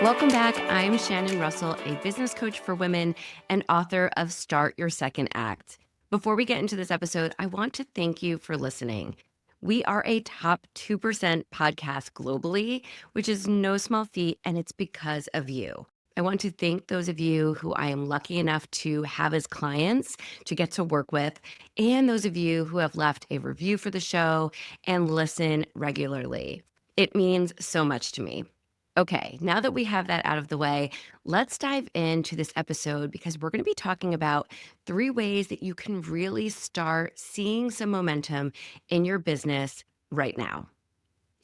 Welcome back. I'm Shannon Russell, a business coach for women and author of Start Your Second Act. Before we get into this episode, I want to thank you for listening. We are a top 2% podcast globally, which is no small feat, and it's because of you. I want to thank those of you who I am lucky enough to have as clients to get to work with, and those of you who have left a review for the show and listen regularly. It means so much to me. Okay, now that we have that out of the way, let's dive into this episode because we're going to be talking about 3 ways that you can really start seeing some momentum in your business right now.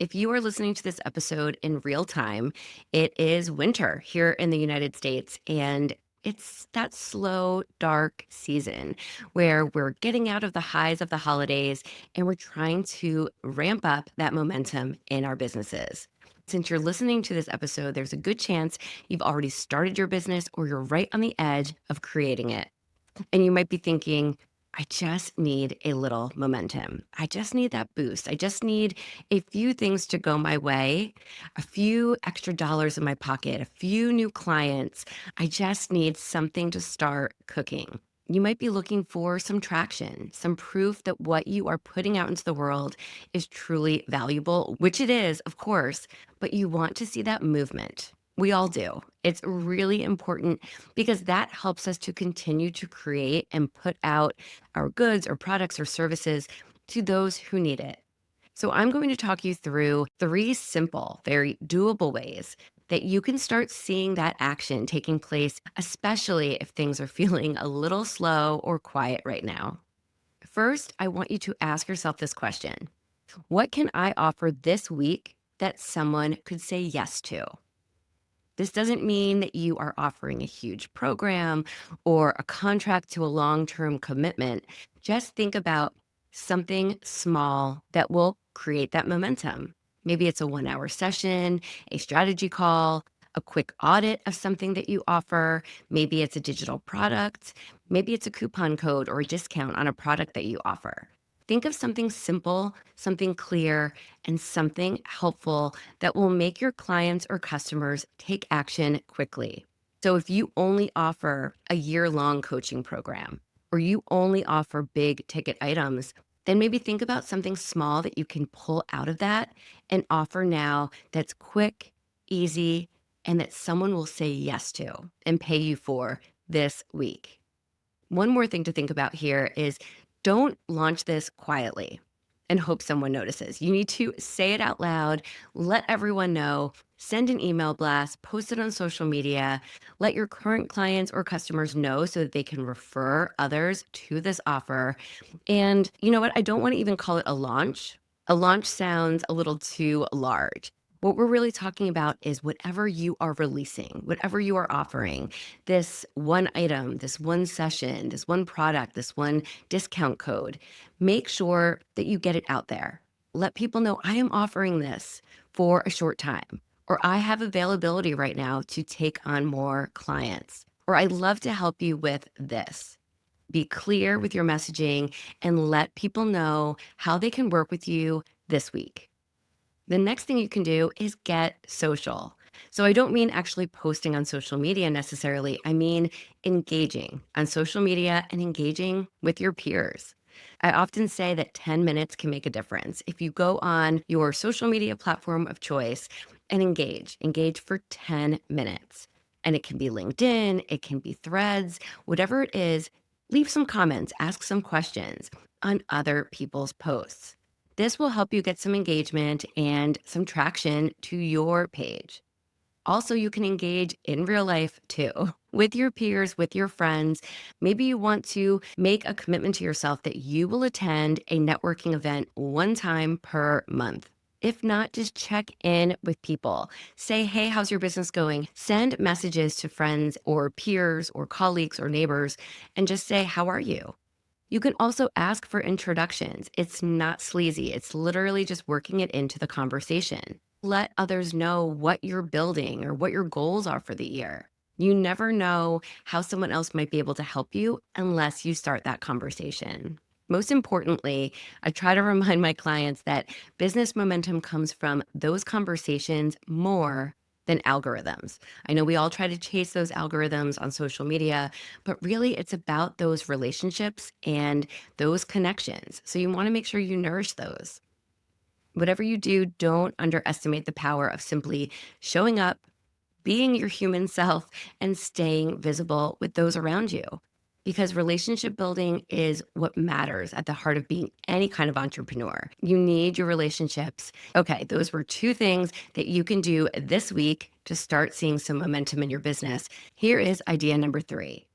If you are listening to this episode in real time, it is winter here in the United States, and it's that slow, dark season where we're getting out of the highs of the holidays and we're trying to ramp up that momentum in our businesses. Since you're listening to this episode, there's a good chance you've already started your business or you're right on the edge of creating it. And you might be thinking, I just need a little momentum. I just need that boost. I just need a few things to go my way, a few extra dollars in my pocket, a few new clients. I just need something to start cooking. You might be looking for some traction, some proof that what you are putting out into the world is truly valuable, which it is, of course, but you want to see that movement. We all do. It's really important because that helps us to continue to create and put out our goods or products or services to those who need it. So, I'm going to talk you through 3 simple, very doable ways that you can start seeing that action taking place, especially if things are feeling a little slow or quiet right now. First, I want you to ask yourself this question: what can I offer this week that someone could say yes to? This doesn't mean that you are offering a huge program or a contract to a long term commitment. Just think about something small that will create that momentum. Maybe it's a 1 hour session, a strategy call, a quick audit of something that you offer. Maybe it's a digital product. Maybe it's a coupon code or a discount on a product that you offer. Think of something simple, something clear, and something helpful that will make your clients or customers take action quickly. So if you only offer a year-long coaching program or you only offer big ticket items, then maybe think about something small that you can pull out of that and offer now that's quick, easy, and that someone will say yes to and pay you for this week. One more thing to think about here is don't launch this quietly and hope someone notices. You need to say it out loud, let everyone know, send an email blast, post it on social media, let your current clients or customers know so that they can refer others to this offer. And you know what? I don't want to even call it a launch. A launch sounds a little too large. What we're really talking about is whatever you are releasing, whatever you are offering, this one item, this one session, this one product, this one discount code. Make sure that you get it out there. Let people know I am offering this for a short time, or I have availability right now to take on more clients, or I'd love to help you with this. Be clear with your messaging and let people know how they can work with you this week. The next thing you can do is get social. So I don't mean actually posting on social media necessarily. I mean engaging on social media and engaging with your peers. I often say that 10 minutes can make a difference. If you go on your social media platform of choice and engage for 10 minutes. And it can be LinkedIn, it can be Threads, whatever it is, leave some comments, ask some questions on other people's posts. This will help you get some engagement and some traction to your page. Also, you can engage in real life too, with your peers, with your friends. Maybe you want to make a commitment to yourself that you will attend a networking event one time per month. If not, just check in with people. Say, hey, how's your business going? Send messages to friends or peers or colleagues or neighbors and just say, how are you? You can also ask for introductions. It's not sleazy. It's literally just working it into the conversation. Let others know what you're building or what your goals are for the year. You never know how someone else might be able to help you unless you start that conversation. Most importantly, I try to remind my clients that business momentum comes from those conversations more than algorithms. I know we all try to chase those algorithms on social media, but really it's about those relationships and those connections. So you want to make sure you nourish those. Whatever you do, don't underestimate the power of simply showing up, being your human self, and staying visible with those around you. Because relationship building is what matters at the heart of being any kind of entrepreneur. You need your relationships. Okay, those were two things that you can do this week to start seeing some momentum in your business. Here is idea number 3: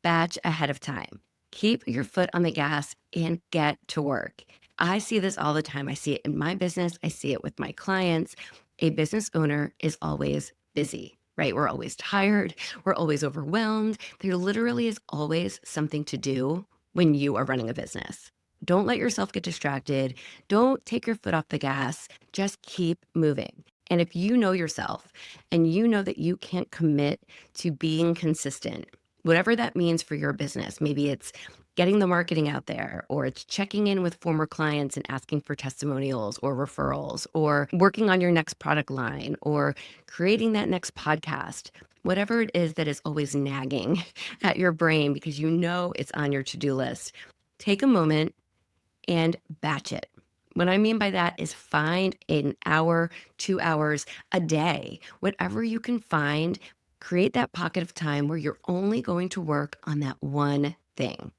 batch ahead of time. Keep your foot on the gas and get to work. I see this all the time. I see it in my business, I see it with my clients. A business owner is always busy, right? We're always tired, we're always overwhelmed. There literally is always something to do when you are running a business. Don't let yourself get distracted. Don't take your foot off the gas. Just keep moving. And if you know yourself and you know that you can't commit to being consistent, whatever that means for your business, maybe it's getting the marketing out there, or it's checking in with former clients and asking for testimonials or referrals, or working on your next product line, or creating that next podcast, whatever it is that is always nagging at your brain because you know it's on your to-do list, take a moment and batch it. What I mean by that is find an hour, 2 hours a day, whatever you can find, create that pocket of time where you're only going to work on that one thing.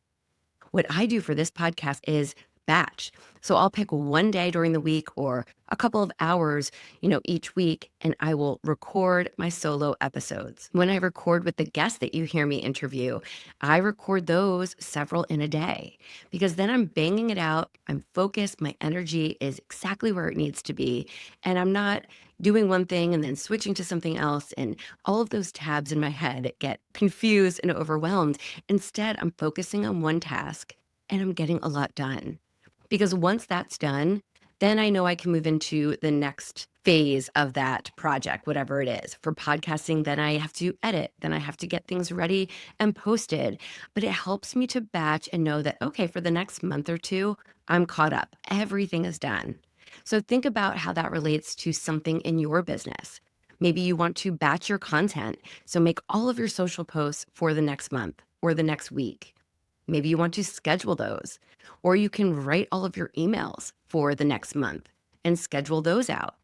What I do for this podcast is batch. So I'll pick one day during the week or a couple of hours, each week, and I will record my solo episodes. When I record with the guests that you hear me interview, I record those several in a day because then I'm banging it out. I'm focused. My energy is exactly where it needs to be. And I'm not doing one thing and then switching to something else. And all of those tabs in my head get confused and overwhelmed. Instead, I'm focusing on one task and I'm getting a lot done. Because once that's done, then I know I can move into the next phase of that project, whatever it is. For podcasting, then I have to edit, then I have to get things ready and posted. But it helps me to batch and know that, okay, for the next month or two, I'm caught up. Everything is done. So think about how that relates to something in your business. Maybe you want to batch your content. So make all of your social posts for the next month or the next week. Maybe you want to schedule those, or you can write all of your emails for the next month and schedule those out.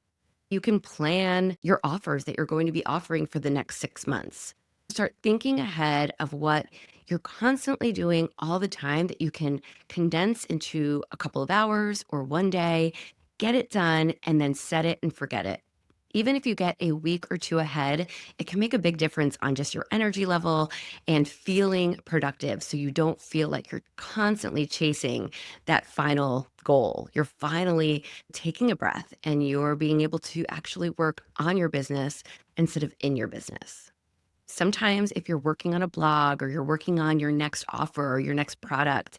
You can plan your offers that you're going to be offering for the next 6 months. Start thinking ahead of what you're constantly doing all the time that you can condense into a couple of hours or one day, get it done, and then set it and forget it. Even if you get a week or two ahead, it can make a big difference on just your energy level and feeling productive. So you don't feel like you're constantly chasing that final goal. You're finally taking a breath and you're being able to actually work on your business instead of in your business. Sometimes, if you're working on a blog or you're working on your next offer or your next product,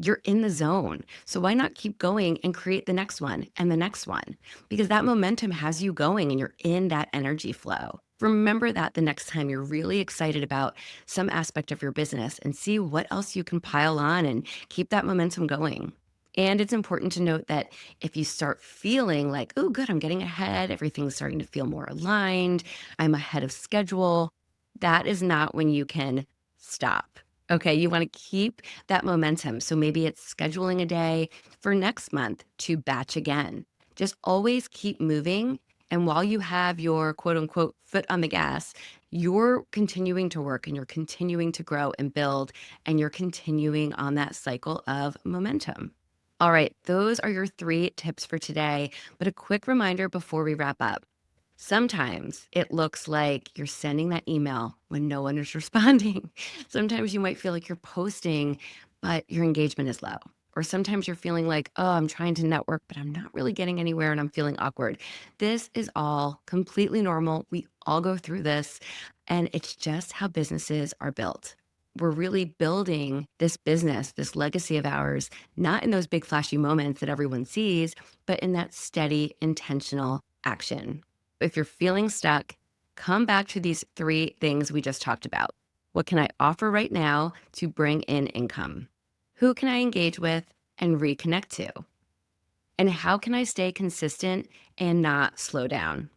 you're in the zone. So why not keep going and create the next one and the next one? Because that momentum has you going and you're in that energy flow. Remember that the next time you're really excited about some aspect of your business and see what else you can pile on and keep that momentum going. And it's important to note that if you start feeling like, oh, good, I'm getting ahead, everything's starting to feel more aligned, I'm ahead of schedule, that is not when you can stop. Okay, you want to keep that momentum. So maybe it's scheduling a day for next month to batch again. Just always keep moving. And while you have your quote unquote foot on the gas, you're continuing to work and you're continuing to grow and build, and you're continuing on that cycle of momentum. All right, those are your 3 tips for today. But a quick reminder before we wrap up. Sometimes it looks like you're sending that email when no one is responding. Sometimes you might feel like you're posting, but your engagement is low. Or sometimes you're feeling like, oh, I'm trying to network, but I'm not really getting anywhere and I'm feeling awkward. This is all completely normal. We all go through this, and it's just how businesses are built. We're really building this business, this legacy of ours, not in those big flashy moments that everyone sees, but in that steady, intentional action. If you're feeling stuck, come back to these 3 things we just talked about. What can I offer right now to bring in income? Who can I engage with and reconnect to? And how can I stay consistent and not slow down?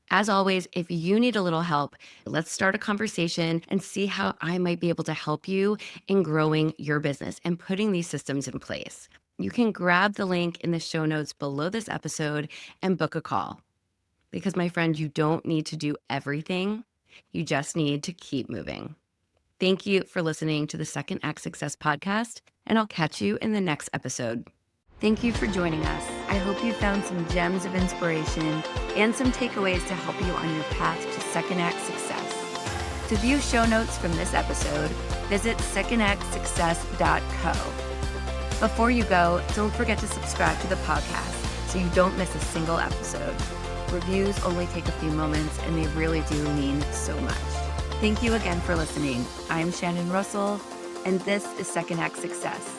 As always, if you need a little help, let's start a conversation and see how I might be able to help you in growing your business and putting these systems in place. You can grab the link in the show notes below this episode and book a call. Because, my friend, you don't need to do everything. You just need to keep moving. Thank you for listening to the Second Act Success podcast, and I'll catch you in the next episode. Thank you for joining us. I hope you found some gems of inspiration and some takeaways to help you on your path to Second Act Success. To view show notes from this episode, visit secondactsuccess.co. Before you go, don't forget to subscribe to the podcast so you don't miss a single episode. Reviews only take a few moments, and they really do mean so much. Thank you again for listening. I'm Shannon Russell, and this is Second Act Success.